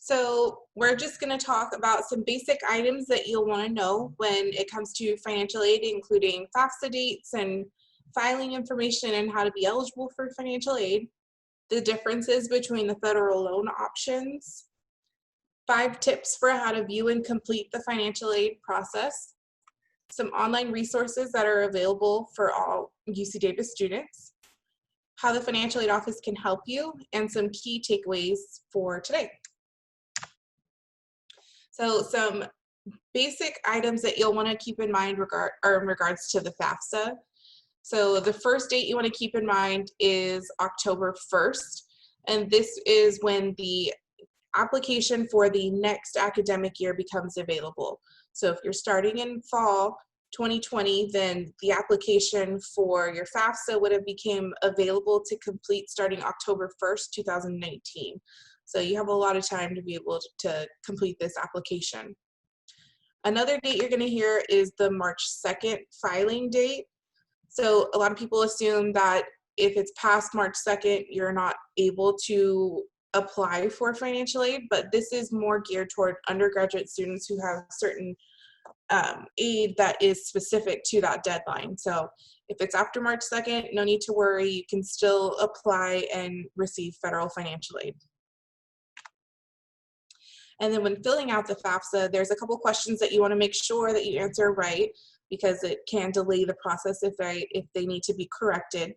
So we're just going to talk about some basic items that you'll want to know when it comes to financial aid, including FAFSA dates and filing information and how to be eligible for financial aid, the differences between the federal loan options, 5 tips for how to view and complete the financial aid process, some online resources that are available for all UC Davis students, how the financial aid office can help you, and some key takeaways for today. So some basic items that you'll want to keep in mind in regards to the FAFSA. So the first date you want to keep in mind is October 1st, and this is when the application for the next academic year becomes available. So if you're starting in fall 2020, then the application for your FAFSA would have become available to complete starting October 1st, 2019. So you have a lot of time to be able to complete this application. Another date you're going to hear is the March 2nd filing date. So a lot of people assume that if it's past March 2nd, you're not able to apply for financial aid, but this is more geared toward undergraduate students who have certain aid that is specific to that deadline. So if it's after March 2nd, no need to worry, you can still apply and receive federal financial aid. And then when filling out the FAFSA, there's a couple questions that you want to make sure that you answer right, because it can delay the process if they need to be corrected.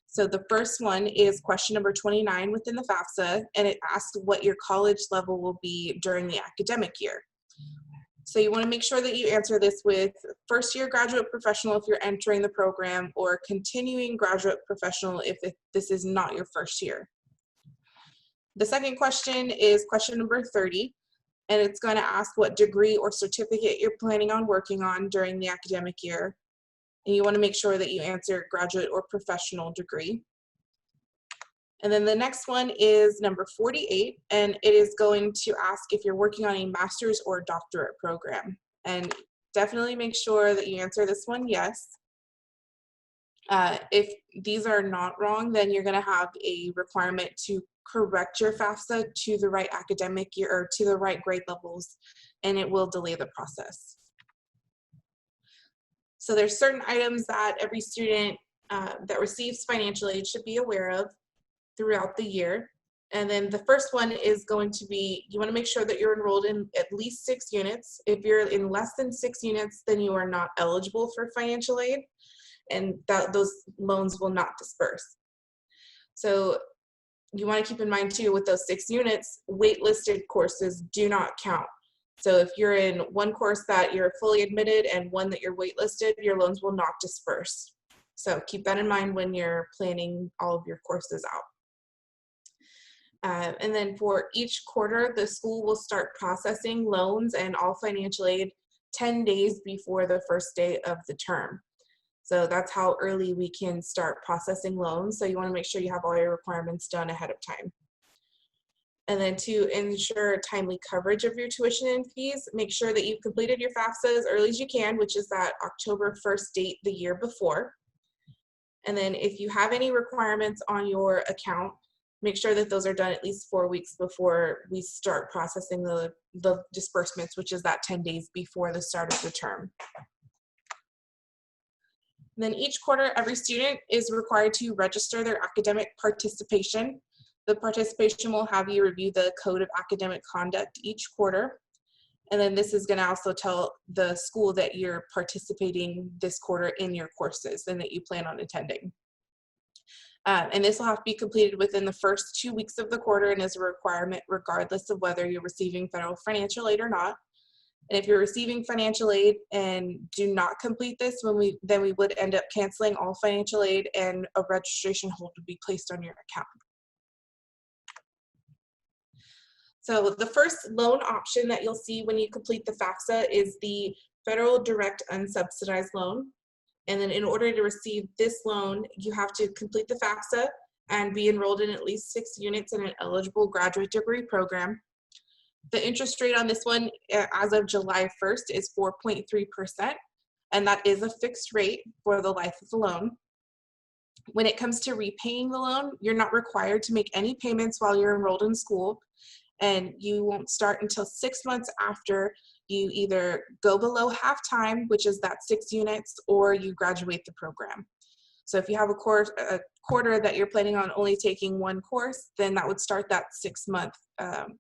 So the first one is question number 29 within the FAFSA, and it asks what your college level will be during the academic year. So you want to make sure that you answer this with first year graduate professional if you're entering the program, or continuing graduate professional if this is not your first year. The second question is question number 30, and it's going to ask what degree or certificate you're planning on working on during the academic year. And you want to make sure that you answer graduate or professional degree. And then the next one is number 48, and it is going to ask if you're working on a master's or doctorate program. And definitely make sure that you answer this one yes. If these are not wrong, then you're going to have a requirement to correct your FAFSA to the right academic year or to the right grade levels, and it will delay the process. So there's certain items that every student that receives financial aid should be aware of throughout the year. And then the first one is going to be, you want to make sure that you're enrolled in at least 6 units. If you're in less than 6 units, then you are not eligible for financial aid, and those loans will not disperse. So you want to keep in mind too, with those 6 units, waitlisted courses do not count. So if you're in one course that you're fully admitted and one that you're waitlisted, your loans will not disperse. So keep that in mind when you're planning all of your courses out. And then for each quarter, the school will start processing loans and all financial aid 10 days before the first day of the term. So that's how early we can start processing loans. So you want to make sure you have all your requirements done ahead of time. And then to ensure timely coverage of your tuition and fees, make sure that you've completed your FAFSA as early as you can, which is that October 1st date the year before. And then if you have any requirements on your account, make sure that those are done at least 4 weeks before we start processing the disbursements, which is that 10 days before the start of the term. And then each quarter, every student is required to register their academic participation. The participation will have you review the Code of Academic Conduct each quarter. And then this is going to also tell the school that you're participating this quarter in your courses and that you plan on attending. And this will have to be completed within the first 2 weeks of the quarter and is a requirement regardless of whether you're receiving federal financial aid or not. And if you're receiving financial aid and do not complete this, then we would end up canceling all financial aid and a registration hold would be placed on your account. So the first loan option that you'll see when you complete the FAFSA is the Federal Direct Unsubsidized Loan. And then in order to receive this loan, you have to complete the FAFSA and be enrolled in at least 6 units in an eligible graduate degree program. The interest rate on this one as of July 1st is 4.3%, and that is a fixed rate for the life of the loan. When it comes to repaying the loan, you're not required to make any payments while you're enrolled in school, and you won't start until 6 months after you either go below half-time, which is that 6 units, or you graduate the program. So if you have a quarter that you're planning on only taking one course, then that would start that 6-month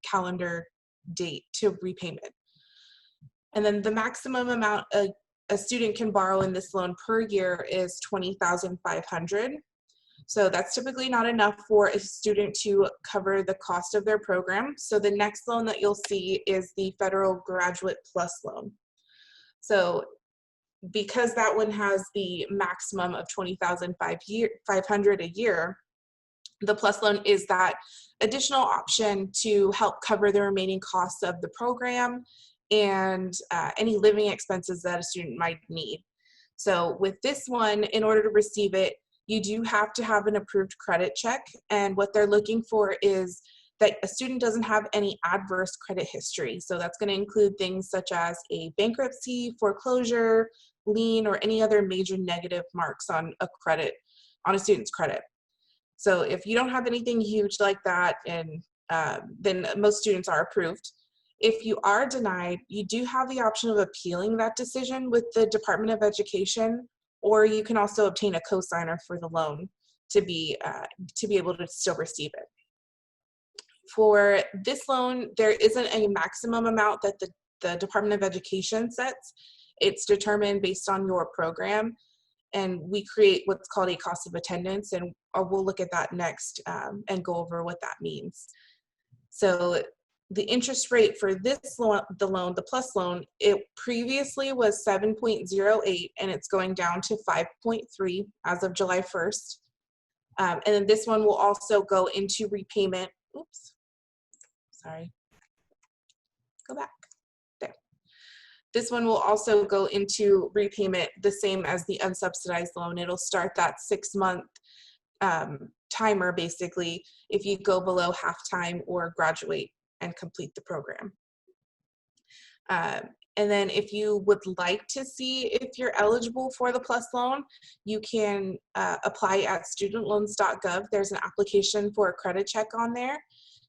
calendar date to repayment. And then the maximum amount a student can borrow in this loan per year is $20,500. So that's typically not enough for a student to cover the cost of their program. So the next loan that you'll see is the Federal Graduate Plus loan. So because that one has the maximum of $20,500 a year, the Plus loan is that additional option to help cover the remaining costs of the program and any living expenses that a student might need. So with this one, in order to receive it, you do have to have an approved credit check, and what they're looking for is that a student doesn't have any adverse credit history. So that's going to include things such as a bankruptcy, foreclosure, lien, or any other major negative marks on a student's credit. So if you don't have anything huge like that, and then most students are approved. If you are denied, you do have the option of appealing that decision with the Department of Education, or you can also obtain a cosigner for the loan to be able to still receive it. For this loan, there isn't a maximum amount that the Department of Education sets. It's determined based on your program, and we create what's called a cost of attendance, and we'll look at that next and go over what that means. So the interest rate for this loan, the Plus loan, it previously was 7.08, and it's going down to 5.3 as of July 1st. And then this one will also go into repayment. Oops, sorry. Go back. There. This one will also go into repayment the same as the unsubsidized loan. It'll start that 6-month timer, basically, if you go below half-time or graduate and complete the program. And then if you would like to see if you're eligible for the Plus loan, you can apply at studentloans.gov. There's an application for a credit check on there.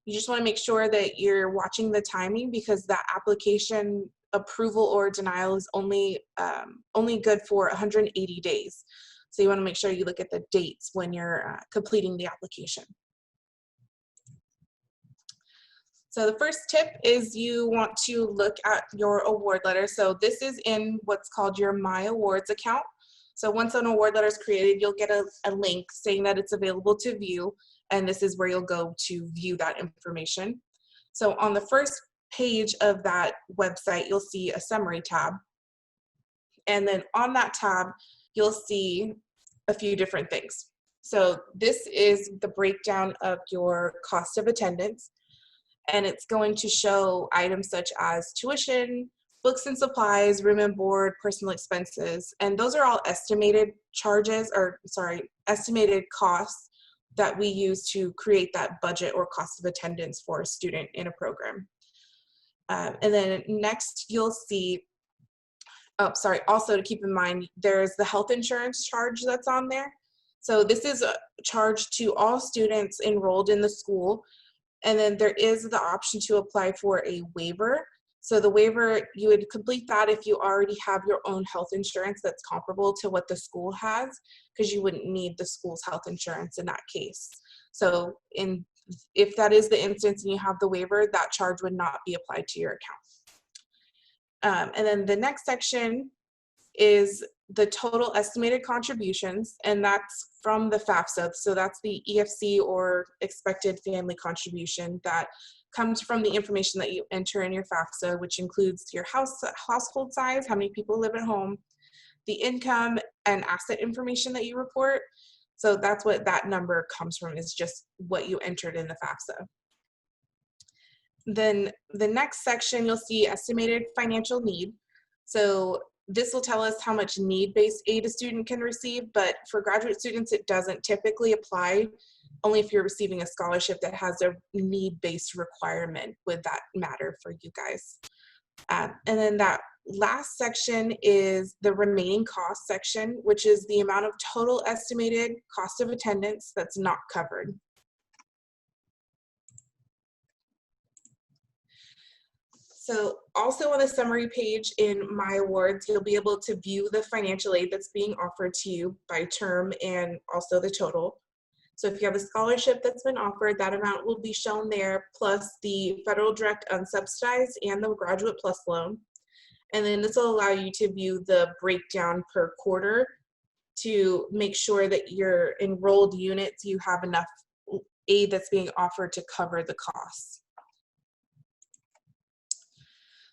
You just want to make sure that you're watching the timing, because that application approval or denial is only good for 180 days. So you want to make sure you look at the dates when you're completing the application. So the first tip is you want to look at your award letter. So this is in what's called your My Awards account. So once an award letter is created, you'll get a link saying that it's available to view, and this is where you'll go to view that information. So on the first page of that website, you'll see a summary tab. And then on that tab, you'll see a few different things. So this is the breakdown of your cost of attendance, and it's going to show items such as tuition, books and supplies, room and board, personal expenses, and those are all estimated estimated costs that we use to create that budget or cost of attendance for a student in a program. And then next you'll see, also to keep in mind, there's the health insurance charge that's on there. So this is a charge to all students enrolled in the school. And then there is the option to apply for a waiver. So the waiver, you would complete that if you already have your own health insurance that's comparable to what the school has, because you wouldn't need the school's health insurance in that case. So if that is the instance and you have the waiver, that charge would not be applied to your account. And then the next section is the total estimated contributions, and that's from the FAFSA. So that's the EFC, or expected family contribution, that comes from the information that you enter in your FAFSA, which includes your household size, how many people live at home, the income and asset information that you report. So that's what that number comes from, is just what you entered in the FAFSA. Then the next section, you'll see estimated financial need. So this will tell us how much need-based aid a student can receive, but for graduate students, it doesn't typically apply, only if you're receiving a scholarship that has a need-based requirement would that matter for you guys. And then that last section is the remaining cost section, which is the amount of total estimated cost of attendance that's not covered. So also on the summary page in My Awards, you'll be able to view the financial aid that's being offered to you by term and also the total. So if you have a scholarship that's been offered, that amount will be shown there, plus the federal direct unsubsidized and the Graduate Plus loan. And then this will allow you to view the breakdown per quarter to make sure that your enrolled units, you have enough aid that's being offered to cover the costs.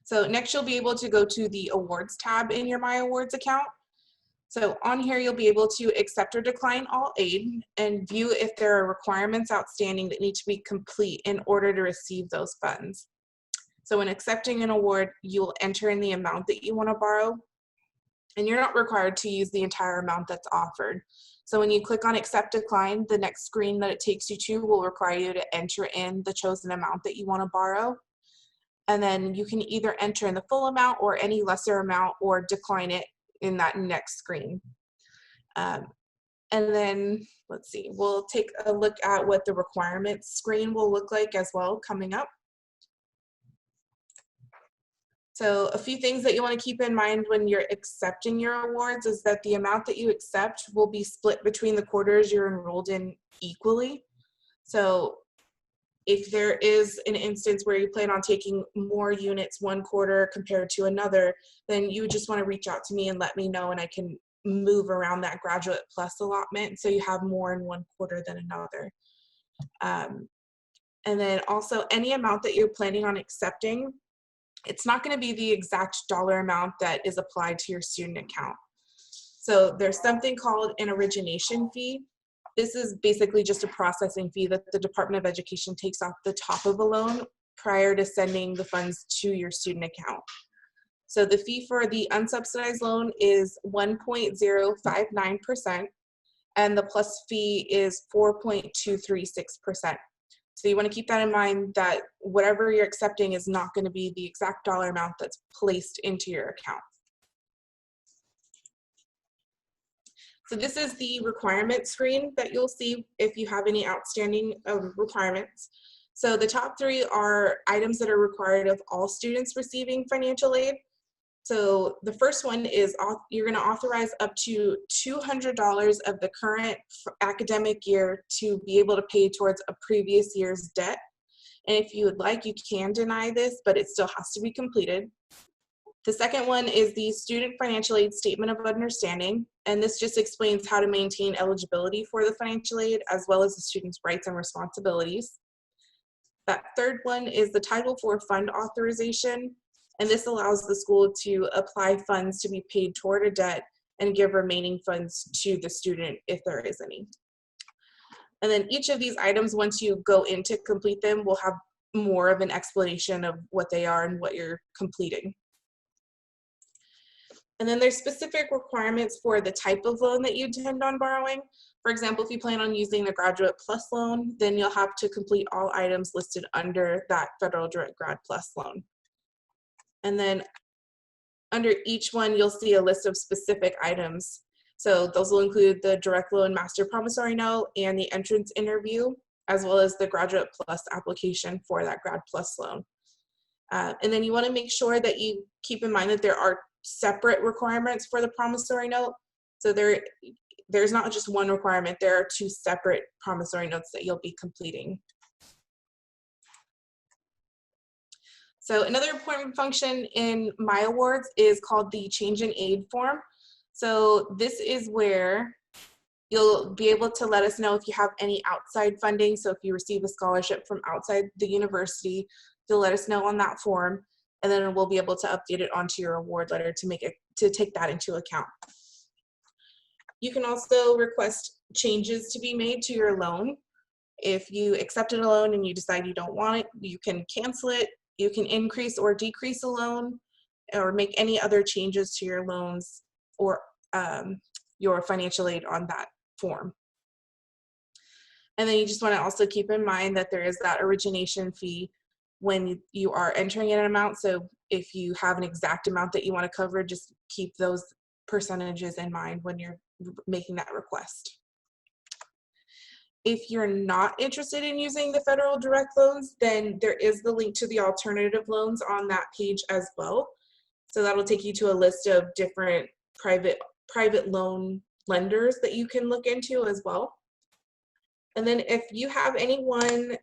So next you'll be able to go to the Awards tab in your My Awards account. So on here you'll be able to accept or decline all aid and view if there are requirements outstanding that need to be complete in order to receive those funds. So when accepting an award, you'll enter in the amount that you want to borrow, and you're not required to use the entire amount that's offered. So when you click on Accept Decline, the next screen that it takes you to will require you to enter in the chosen amount that you want to borrow. And then you can either enter in the full amount or any lesser amount or decline it in that next screen. And then, let's see, we'll take a look at what the requirements screen will look like as well coming up. So a few things that you want to keep in mind when you're accepting your awards is that the amount that you accept will be split between the quarters you're enrolled in equally. So if there is an instance where you plan on taking more units one quarter compared to another, then you would just want to reach out to me and let me know, and I can move around that Graduate Plus allotment so you have more in one quarter than another. And then also any amount that you're planning on accepting, it's not going to be the exact dollar amount that is applied to your student account. So there's something called an origination fee. This is basically just a processing fee that the Department of Education takes off the top of a loan prior to sending the funds to your student account. So the fee for the unsubsidized loan is 1.059%, and the plus fee is 4.236%. So you want to keep that in mind, that whatever you're accepting is not going to be the exact dollar amount that's placed into your account. So this is the requirement screen that you'll see if you have any outstanding requirements. So the top three are items that are required of all students receiving financial aid. So the first one is you're going to authorize up to $200 of the current academic year to be able to pay towards a previous year's debt. And if you would like, you can deny this, but it still has to be completed. The second one is the Student Financial Aid Statement of Understanding, and this just explains how to maintain eligibility for the financial aid as well as the student's rights and responsibilities. That third one is the Title IV Fund Authorization, and this allows the school to apply funds to be paid toward a debt and give remaining funds to the student if there is any. And then each of these items, once you go in to complete them, will have more of an explanation of what they are and what you're completing. And then there's specific requirements for the type of loan that you intend on borrowing. For example, if you plan on using the Graduate Plus loan, then you'll have to complete all items listed under that Federal Direct Grad Plus loan. And then under each one, you'll see a list of specific items. So those will include the Direct Loan Master Promissory Note and the entrance interview, as well as the Graduate Plus application for that Grad Plus loan. And then you want to make sure that you keep in mind that there are separate requirements for the promissory note. So there's not just one requirement, there are two separate promissory notes that you'll be completing. So another important function in My Awards is called the Change in Aid form. So this is where you'll be able to let us know if you have any outside funding. So if you receive a scholarship from outside the university, you'll let us know on that form, and then we'll be able to update it onto your award letter to take that into account. You can also request changes to be made to your loan. If you accepted a loan and you decide you don't want it, you can cancel it. You can increase or decrease a loan or make any other changes to your loans or your financial aid on that form. And then you just want to also keep in mind that there is that origination fee when you are entering in an amount. So if you have an exact amount that you want to cover, just keep those percentages in mind when you're making that request. If you're not interested in using the federal direct loans, then there is the link to the alternative loans on that page as well. So that'll take you to a list of different private loan lenders that you can look into as well. And then if you have anyone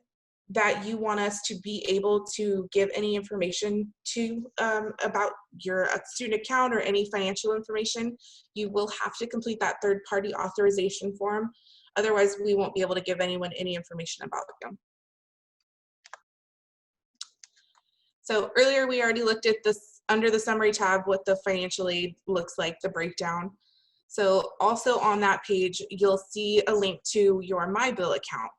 that you want us to be able to give any information to about your student account or any financial information, you will have to complete that third-party authorization form. Otherwise, we won't be able to give anyone any information about them. So earlier, we already looked at this under the summary tab, what the financial aid looks like, the breakdown. So also on that page, you'll see a link to your MyBill account.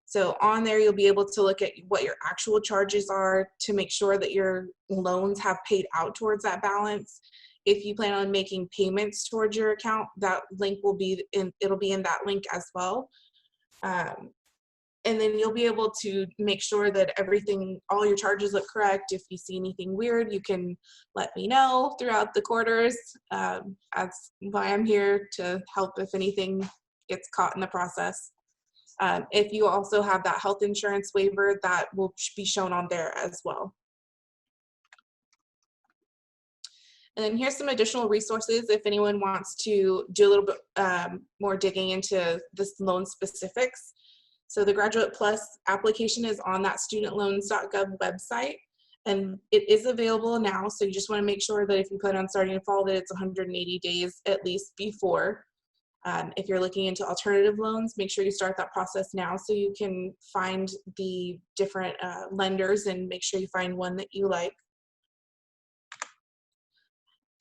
So on there, you'll be able to look at what your actual charges are to make sure that your loans have paid out towards that balance. If you plan on making payments towards your account, that link will be it'll be in that link as well. And then you'll be able to make sure that all your charges look correct. If you see anything weird, you can let me know throughout the quarters. That's why I'm here, to help if anything gets caught in the process. If you also have that health insurance waiver, that will be shown on there as well. And then here's some additional resources if anyone wants to do a little bit more digging into this loan specifics. So the Graduate Plus application is on that studentloans.gov website, and it is available now. So you just want to make sure that if you plan on starting in fall, that it's 180 days at least before. If you're looking into alternative loans, make sure you start that process now so you can find the different lenders and make sure you find one that you like.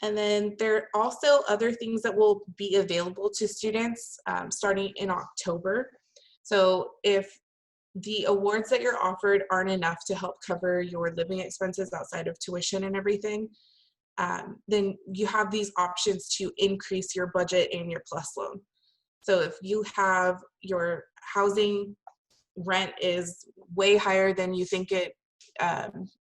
And then there are also other things that will be available to students starting in October. So if the awards that you're offered aren't enough to help cover your living expenses outside of tuition and everything, then you have these options to increase your budget and your plus loan. So if you have your housing rent is way higher than you think it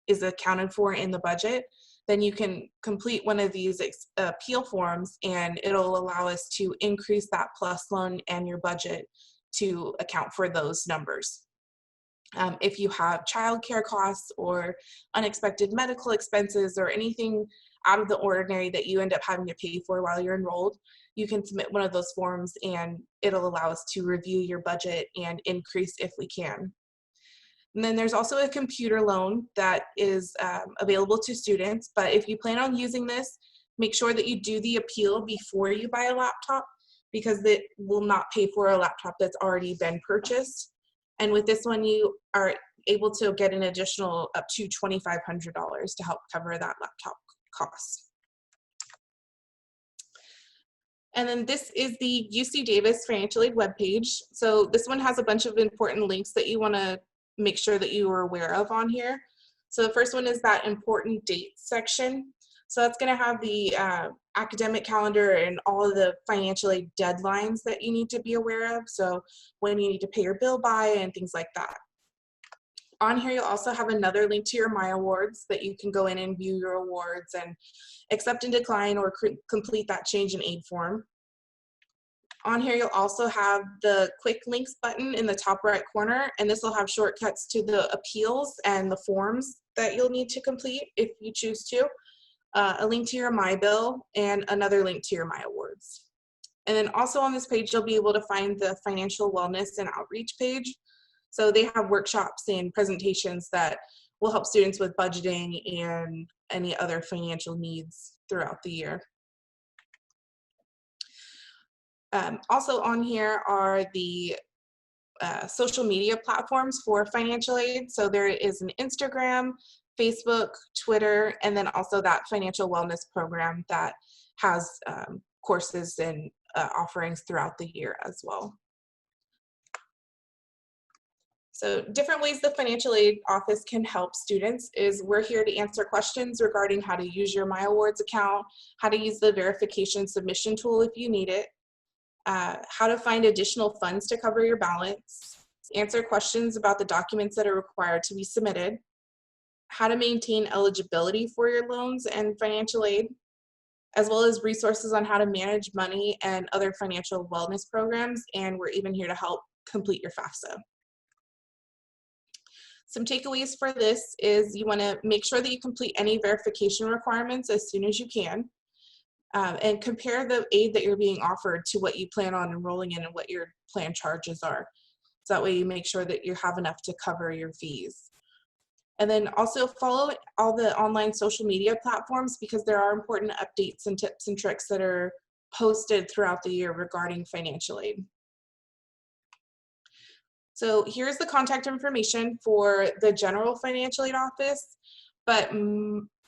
is accounted for in the budget, then you can complete one of these appeal forms, and it'll allow us to increase that plus loan and your budget to account for those numbers. If you have childcare costs or unexpected medical expenses or anything out of the ordinary that you end up having to pay for while you're enrolled, you can submit one of those forms and it'll allow us to review your budget and increase if we can. And then there's also a computer loan that is available to students, but if you plan on using this, make sure that you do the appeal before you buy a laptop, because it will not pay for a laptop that's already been purchased. And with this one, you are able to get an additional up to $2,500 to help cover that laptop cost. And then this is the UC Davis Financial Aid webpage. So this one has a bunch of important links that you want to make sure that you are aware of on here. So the first one is that important dates section. So that's going to have the academic calendar and all of the financial aid deadlines that you need to be aware of. So when you need to pay your bill by and things like that. On here, you'll also have another link to your My Awards that you can go in and view your awards and accept and decline or complete that change in aid form. On here, you'll also have the quick links button in the top right corner, and this will have shortcuts to the appeals and the forms that you'll need to complete if you choose to. A link to your MyBill, and another link to your My Awards. And then also on this page, you'll be able to find the financial wellness and outreach page. So they have workshops and presentations that will help students with budgeting and any other financial needs throughout the year. Also on here are the social media platforms for financial aid. So there is an Instagram, Facebook, Twitter, and then also that financial wellness program that has courses and offerings throughout the year as well. So different ways the financial aid office can help students is we're here to answer questions regarding how to use your My Awards account, how to use the verification submission tool if you need it, how to find additional funds to cover your balance, answer questions about the documents that are required to be submitted, how to maintain eligibility for your loans and financial aid, as well as resources on how to manage money and other financial wellness programs. And we're even here to help complete your FAFSA. Some takeaways for this is you want to make sure that you complete any verification requirements as soon as you can, and compare the aid that you're being offered to what you plan on enrolling in and what your plan charges are. So that way you make sure that you have enough to cover your fees. And then also follow all the online social media platforms, because there are important updates and tips and tricks that are posted throughout the year regarding financial aid. So here's the contact information for the general financial aid office, but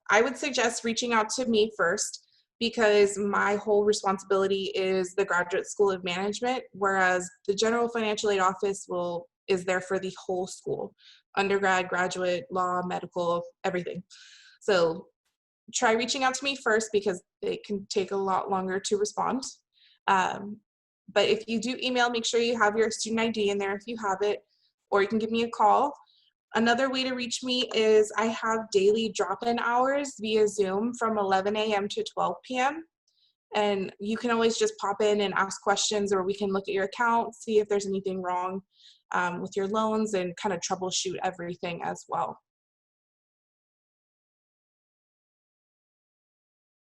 I would suggest reaching out to me first, because my whole responsibility is the Graduate School of Management, whereas the general financial aid office is there for the whole school, undergrad, graduate, law, medical, everything. So try reaching out to me first, because it can take a lot longer to respond. But if you do email, make sure you have your student ID in there if you have it, or you can give me a call. Another way to reach me is I have daily drop-in hours via Zoom from 11 a.m. to 12 p.m. And you can always just pop in and ask questions, or we can look at your account, see if there's anything wrong with your loans, and kind of troubleshoot everything as well.